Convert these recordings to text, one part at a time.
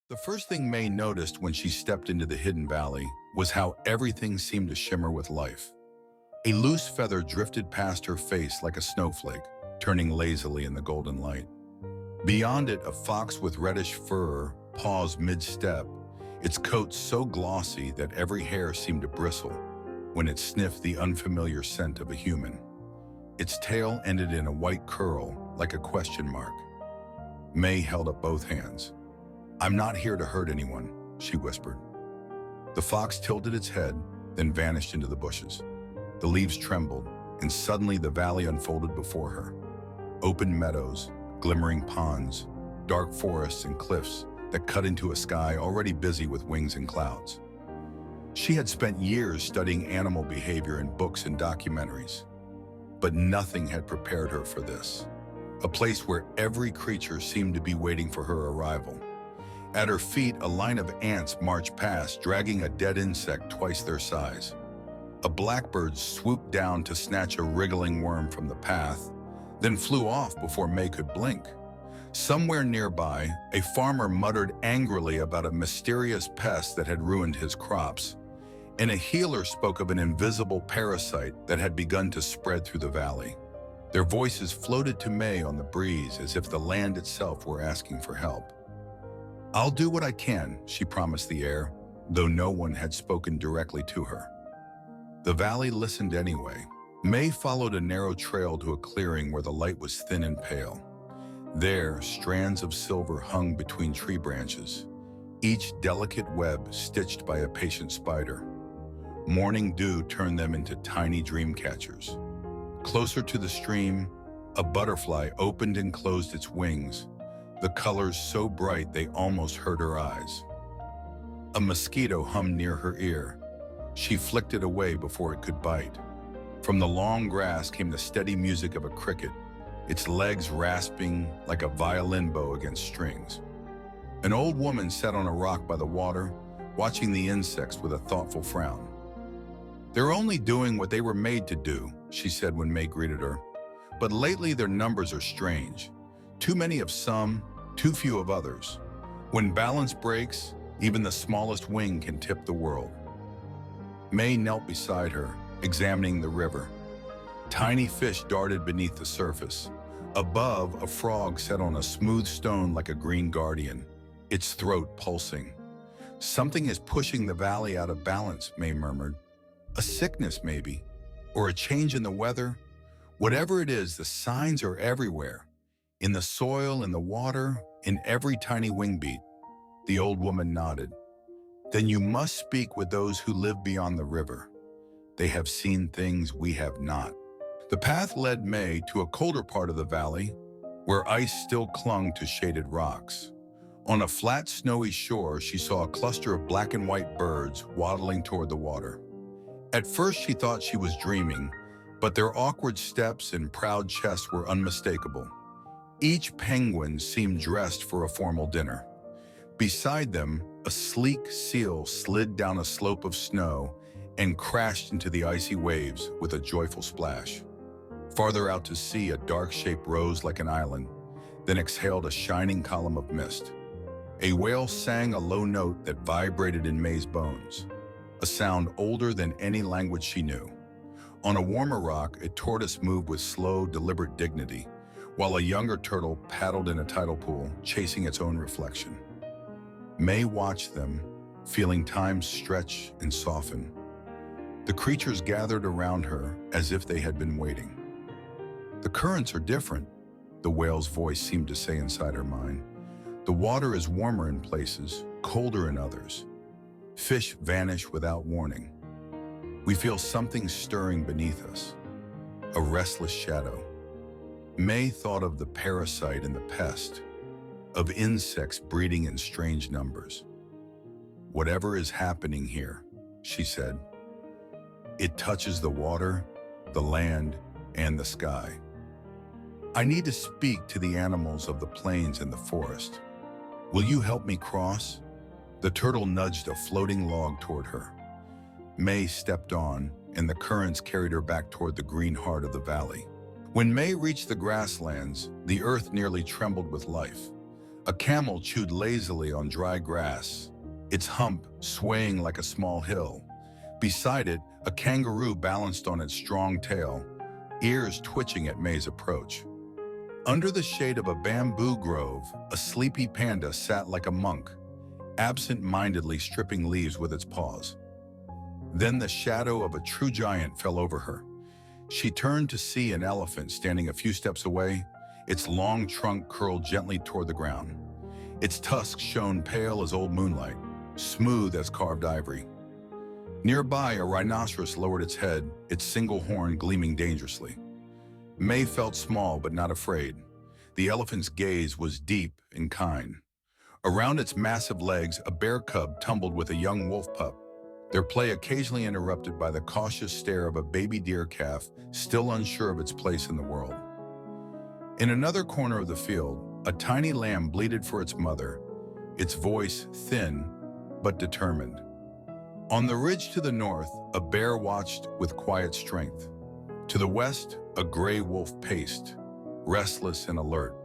The first thing May noticed when she stepped into the hidden valley was how everything seemed to shimmer with life. A loose feather drifted past her face like a snowflake, turning lazily in the golden light. Beyond it, a fox with reddish fur paused mid-step, its coat so glossy that every hair seemed to bristle when it sniffed the unfamiliar scent of a human. Its tail ended in a white curl, like a question mark. May held up both hands. "I'm not here to hurt anyone," she whispered. The fox tilted its head, then vanished into the bushes. The leaves trembled, and suddenly the valley unfolded before her. Open meadows, glimmering ponds, dark forests and cliffs that cut into a sky already busy with wings and clouds. She had spent years studying animal behavior in books and documentaries, but nothing had prepared her for this. A place where every creature seemed to be waiting for her arrival. At her feet, a line of ants marched past, dragging a dead insect twice their size. A blackbird swooped down to snatch a wriggling worm from the path, then flew off before May could blink. Somewhere nearby, a farmer muttered angrily about a mysterious pest that had ruined his crops, and a healer spoke of an invisible parasite that had begun to spread through the valley. Their voices floated to May on the breeze as if the land itself were asking for help. "I'll do what I can," she promised the air, though no one had spoken directly to her. The valley listened anyway. May followed a narrow trail to a clearing where the light was thin and pale. There, strands of silver hung between tree branches, each delicate web stitched by a patient spider. Morning dew turned them into tiny dream catchers. Closer to the stream, a butterfly opened and closed its wings, the colors so bright they almost hurt her eyes. A mosquito hummed near her ear. She flicked it away before it could bite. From the long grass came the steady music of a cricket, its legs rasping like a violin bow against strings. An old woman sat on a rock by the water, watching the insects with a thoughtful frown. "They're only doing what they were made to do," she said when May greeted her. "But lately their numbers are strange. Too many of some, too few of others. When balance breaks, even the smallest wing can tip the world." May knelt beside her, examining the river. Tiny fish darted beneath the surface. Above, a frog sat on a smooth stone like a green guardian, its throat pulsing. "Something is pushing the valley out of balance," May murmured. "A sickness, maybe, or a change in the weather. Whatever it is, the signs are everywhere. In the soil, in the water, in every tiny wing beat." The old woman nodded. "Then you must speak with those who live beyond the river. They have seen things we have not." The path led May to a colder part of the valley, where ice still clung to shaded rocks. On a flat, snowy shore, she saw a cluster of black and white birds waddling toward the water. At first, she thought she was dreaming, but their awkward steps and proud chests were unmistakable. Each penguin seemed dressed for a formal dinner. Beside them, a sleek seal slid down a slope of snow and crashed into the icy waves with a joyful splash. Farther out to sea, a dark shape rose like an island, then exhaled a shining column of mist. A whale sang a low note that vibrated in May's bones, a sound older than any language she knew. On a warmer rock, a tortoise moved with slow, deliberate dignity, while a younger turtle paddled in a tidal pool, chasing its own reflection. May watched them, feeling time stretch and soften. The creatures gathered around her as if they had been waiting. "The currents are different," the whale's voice seemed to say inside her mind. "The water is warmer in places, colder in others. Fish vanish without warning. We feel something stirring beneath us, a restless shadow." May thought of the parasite and the pest, of insects breeding in strange numbers. "Whatever is happening here," she said, "it touches the water, the land, and the sky. I need to speak to the animals of the plains and the forest. Will you help me cross?" The turtle nudged a floating log toward her. May stepped on, and the currents carried her back toward the green heart of the valley. When May reached the grasslands, the earth nearly trembled with life. A camel chewed lazily on dry grass, its hump swaying like a small hill. Beside it, a kangaroo balanced on its strong tail, ears twitching at May's approach. Under the shade of a bamboo grove, a sleepy panda sat like a monk, absent-mindedly stripping leaves with its paws. Then the shadow of a true giant fell over her. She turned to see an elephant standing a few steps away, its long trunk curled gently toward the ground. Its tusks shone pale as old moonlight, smooth as carved ivory. Nearby, a rhinoceros lowered its head, its single horn gleaming dangerously. May felt small but not afraid. The elephant's gaze was deep and kind. Around its massive legs, a bear cub tumbled with a young wolf pup, their play occasionally interrupted by the cautious stare of a baby deer calf still unsure of its place in the world. In another corner of the field, a tiny lamb bleated for its mother, its voice thin but determined. On the ridge to the north, a bear watched with quiet strength. To the west, a gray wolf paced, restless and alert.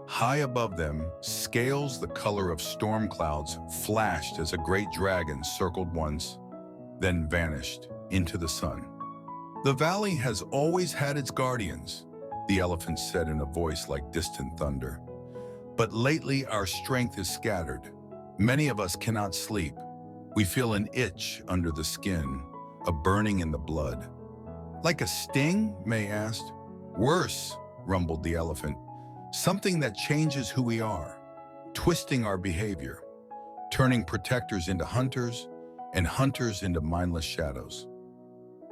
High above them, scales the color of storm clouds flashed as a great dragon circled once, then vanished into the sun. "The valley has always had its guardians," the elephant said in a voice like distant thunder. "But lately our strength is scattered. Many of us cannot sleep. We feel an itch under the skin, a burning in the blood." "Like a sting?" May asked. "Worse," rumbled the elephant. "Something that changes who we are, twisting our behavior, turning protectors into hunters and hunters into mindless shadows."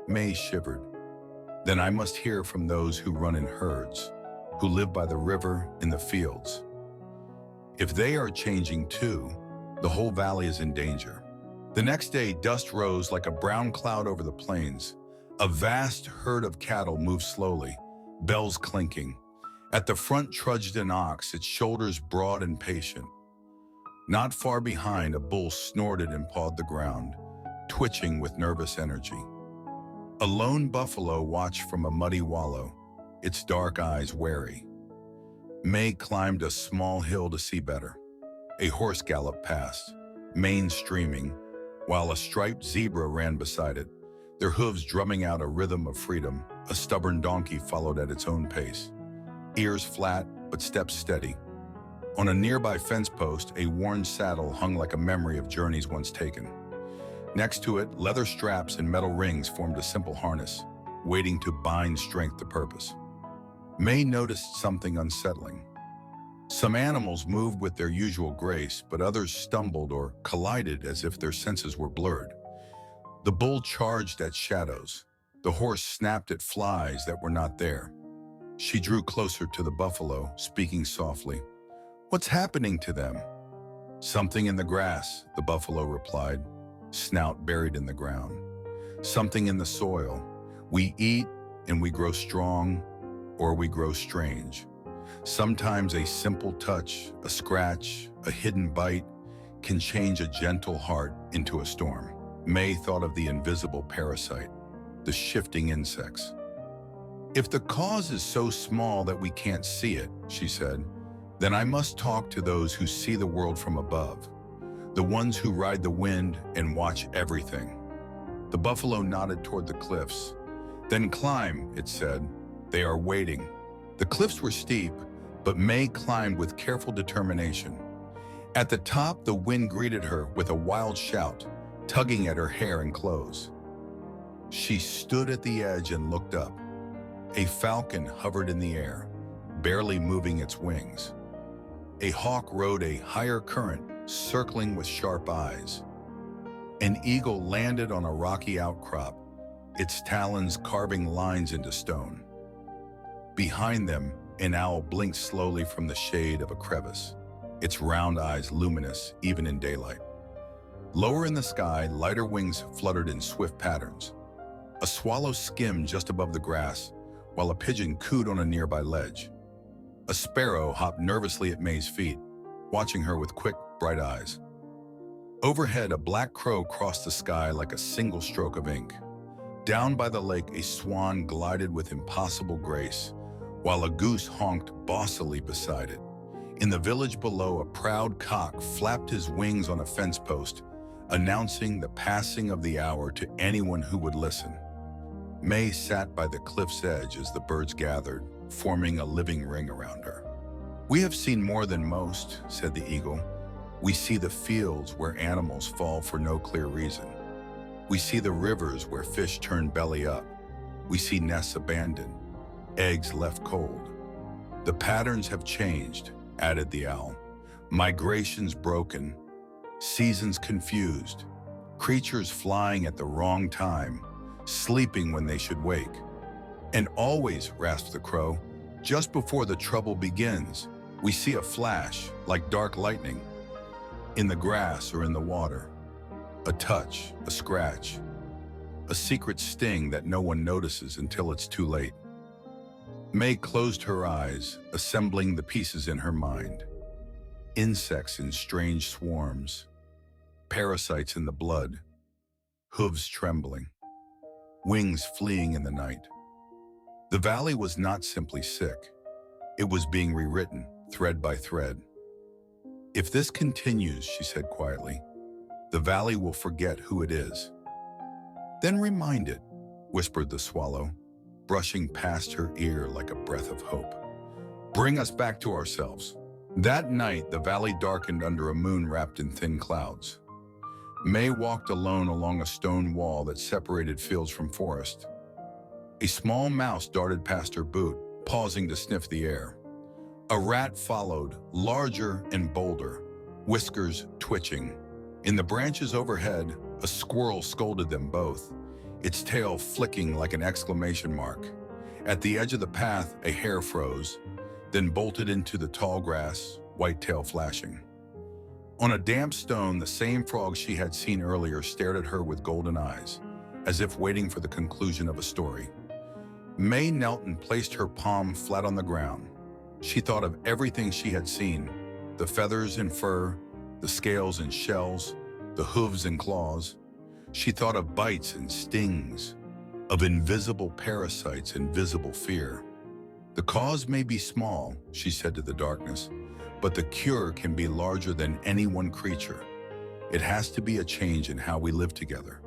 May shivered. "Then I must hear from those who run in herds, who live by the river in the fields. If they are changing too, the whole valley is in danger." The next day, dust rose like a brown cloud over the plains. A vast herd of cattle moved slowly, bells clinking. At the front trudged an ox, its shoulders broad and patient. Not far behind, a bull snorted and pawed the ground, twitching with nervous energy. A lone buffalo watched from a muddy wallow, its dark eyes wary. May climbed a small hill to see better. A horse galloped past, mane streaming, while a striped zebra ran beside it, their hooves drumming out a rhythm of freedom. A stubborn donkey followed at its own pace, ears flat but steps steady. On a nearby fence post, a worn saddle hung like a memory of journeys once taken. Next to it, leather straps and metal rings formed a simple harness, waiting to bind strength to purpose. May noticed something unsettling. Some animals moved with their usual grace, but others stumbled or collided as if their senses were blurred. The bull charged at shadows. The horse snapped at flies that were not there. She drew closer to the buffalo, speaking softly. "What's happening to them?" "Something in the grass," the buffalo replied, snout buried in the ground. "Something in the soil. We eat and we grow strong, or we grow strange. Sometimes a simple touch, a scratch, a hidden bite can change a gentle heart into a storm." May thought of the invisible parasite, the shifting insects. "If the cause is so small that we can't see it," she said, "then I must talk to those who see the world from above, the ones who ride the wind and watch everything." The buffalo nodded toward the cliffs. "Then climb," it said. "They are waiting." The cliffs were steep, but May climbed with careful determination. At the top, the wind greeted her with a wild shout, tugging at her hair and clothes. She stood at the edge and looked up. A falcon hovered in the air, barely moving its wings. A hawk rode a higher current, circling with sharp eyes. An eagle landed on a rocky outcrop, its talons carving lines into stone. Behind them, an owl blinked slowly from the shade of a crevice, its round eyes luminous even in daylight. Lower in the sky, lighter wings fluttered in swift patterns. A swallow skimmed just above the grass, while a pigeon cooed on a nearby ledge. A sparrow hopped nervously at May's feet, watching her with quick, bright eyes. Overhead, a black crow crossed the sky like a single stroke of ink. Down by the lake, a swan glided with impossible grace, while a goose honked bossily beside it, In the village below, a proud cock flapped his wings on a fence post, announcing the passing of the hour to anyone who would listen. May sat by the cliff's edge as the birds gathered, forming a living ring around her. "We have seen more than most," said the eagle. "We see the fields where animals fall for no clear reason. We see the rivers where fish turn belly up. We see nests abandoned, eggs left cold. The patterns have changed," added the owl. "Migrations broken, seasons confused, creatures flying at the wrong time, sleeping when they should wake. And always," rasped the crow, "just before the trouble begins, we see a flash, like dark lightning, in the grass or in the water. A touch, a scratch, a secret sting that no one notices until it's too late." May closed her eyes, assembling the pieces in her mind. Insects in strange swarms, parasites in the blood, hooves trembling, wings fleeing in the night. The valley was not simply sick. It was being rewritten, thread by thread. "If this continues," she said quietly, "the valley will forget who it is." "Then remind it," whispered the swallow, brushing past her ear like a breath of hope. "Bring us back to ourselves." That night, the valley darkened under a moon wrapped in thin clouds. May walked alone along a stone wall that separated fields from forest. A small mouse darted past her boot, pausing to sniff the air. A rat followed, larger and bolder, whiskers twitching. In the branches overhead, a squirrel scolded them both, its tail flicking like an exclamation mark. At the edge of the path, a hare froze, then bolted into the tall grass, white tail flashing. On a damp stone, the same frog she had seen earlier stared at her with golden eyes, as if waiting for the conclusion of a story. May knelt and placed her palm flat on the ground. She thought of everything she had seen: the feathers and fur, the scales and shells, the hooves and claws. She thought of bites and stings, of invisible parasites and visible fear. "The cause may be small," she said to the darkness, "but the cure can be larger than any one creature. It has to be a change in how we live together."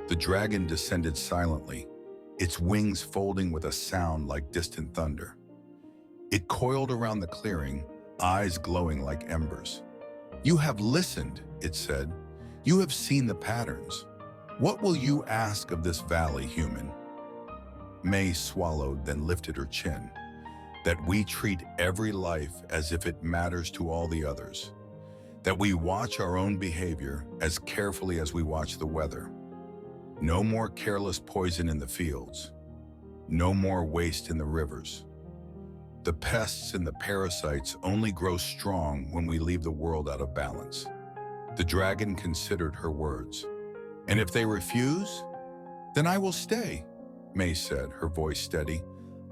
The dragon descended silently, its wings folding with a sound like distant thunder. It coiled around the clearing, eyes glowing like embers. "You have listened," it said. "You have seen the patterns. What will you ask of this valley, human?" May swallowed, then lifted her chin. "That we treat every life as if it matters to all the others. That we watch our own behavior as carefully as we watch the weather. No more careless poison in the fields. No more waste in the rivers. The pests and the parasites only grow strong when we leave the world out of balance." The dragon considered her words. "And if they refuse, then I will stay," May said, her voice steady.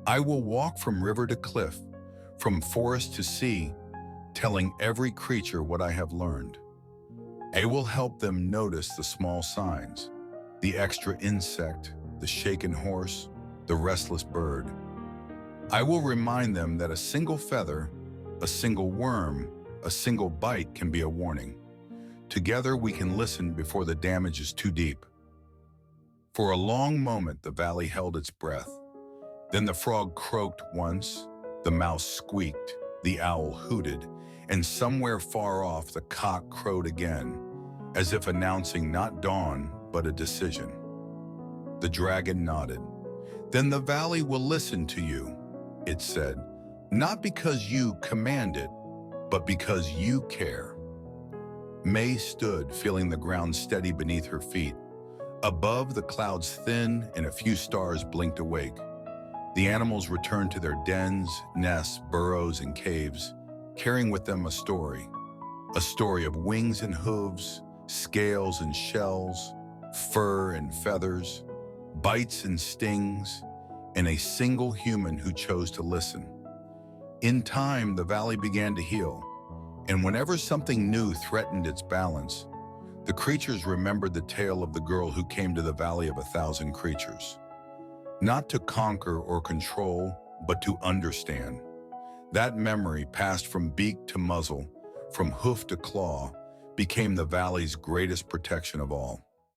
"I will walk from river to cliff, from forest to sea, telling every creature what I have learned. I will help them notice the small signs, the extra insect, the shaken horse, the restless bird. I will remind them that a single feather, a single worm, a single bite can be a warning. Together we can listen before the damage is too deep." For a long moment, the valley held its breath. Then the frog croaked once, the mouse squeaked, the owl hooted, and somewhere far off the cock crowed again, as if announcing not dawn, but a decision. The dragon nodded. "Then the valley will listen to you," it said, "not because you command it, but because you care." May stood, feeling the ground steady beneath her feet. Above, the clouds thinned and a few stars blinked awake. The animals returned to their dens, nests, burrows, and caves, carrying with them a story of wings and hooves, scales and shells, fur and feathers, bites and stings, and a single human who chose to listen. In time, the valley began to heal, and whenever something new threatened its balance, the creatures remembered the tale of the girl who came to the Valley of 1,000 Creatures. Not to conquer or control, but to understand. That memory, passed from beak to muzzle, from hoof to claw, became the valley's greatest protection of all.